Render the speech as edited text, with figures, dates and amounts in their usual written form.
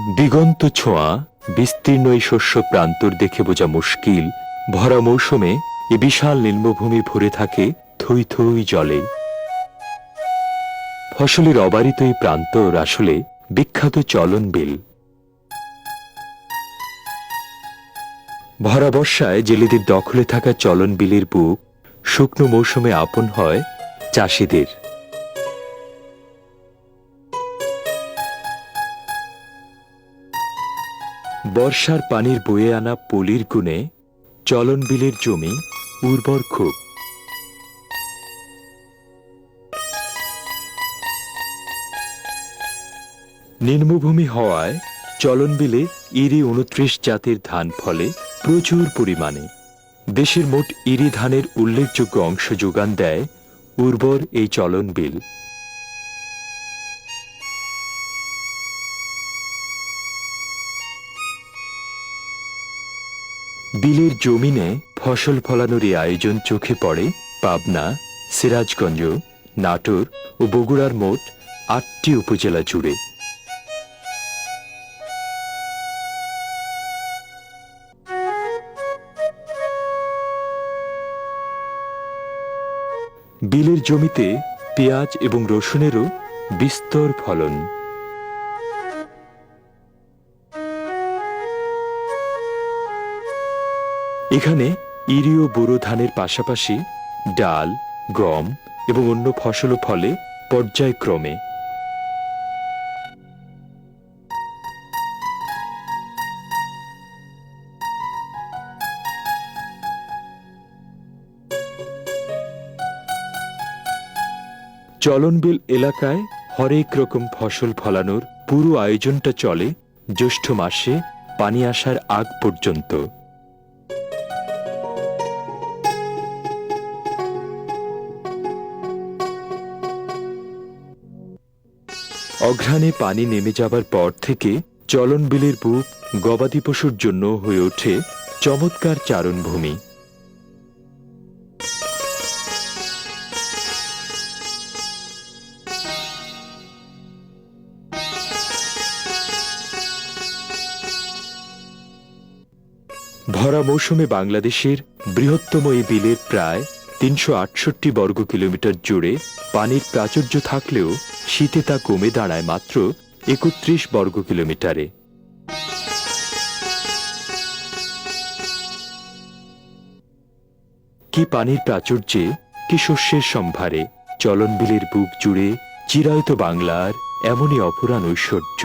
দিগন্ত ছোঁয়া বিস্তীর্ণ এই শস্য প্রান্তর দেখে বোঝা মুশকিল ভরা মৌসুমে এ বিশাল নিম্নভূমি ভরে থাকে থই থই জলে। ফসলের অবারিত এই প্রান্তর আসলে বিখ্যাত চলন বিল। ভরা বর্ষায় জেলেদের দখলে থাকা চলন বিলের বুক শুকনো মৌসুমে আপন হয় চাষিদের। বর্ষার পানির বয়ে আনা পলির গুণে চলন বিলের জমি উর্বর খুব। নিম্নভূমি হওয়ায় চলন বিলে ইরি ২৯ জাতের ধান ফলে প্রচুর পরিমাণে। দেশের মোট ইরি ধানের উল্লেখযোগ্য অংশ যোগান দেয় উর্বর এই চলন বিল। বিলের জমিনে ফসল ফলানোর এই আয়োজন চোখে পড়ে পাবনা, সিরাজগঞ্জ, নাটোর ও বগুড়ার মোট ৮টি উপজেলা জুড়ে। বিলের জমিতে পেঁয়াজ এবং রসুনেরও বিস্তর ফলন। এখানে ইরি ও বোরো ধানের পাশাপাশি ডাল, গম এবং অন্য ফসলও ফলে পর্যায়ক্রমে। চলনবিল এলাকায় হরেক রকম ফসল ফলানোর পুরো আয়োজনটা চলে জ্যৈষ্ঠ মাসে পানি আসার আগ পর্যন্ত। অঘ্রাণে পানি নেমে যাবার পর থেকে চলন বিলের বুক গবাদি পশুর জন্য হয়ে ওঠে চমৎকার চারণভূমি। ভরা মৌসুমে বাংলাদেশের বৃহত্তম এই বিলের প্রায় ৩৬৮ বর্গ কিলোমিটার জুড়ে পানির প্রাচুর্য থাকলেও শীতে তা কমে দাঁড়ায় মাত্র ৩১ বর্গ কিলোমিটারে। কি পানির প্রাচুর্যে, কি শস্যের সম্ভারে চলন বিলের বুক জুড়ে চিরায়ত বাংলার এমনই অপুরাণ ঐশ্বর্য।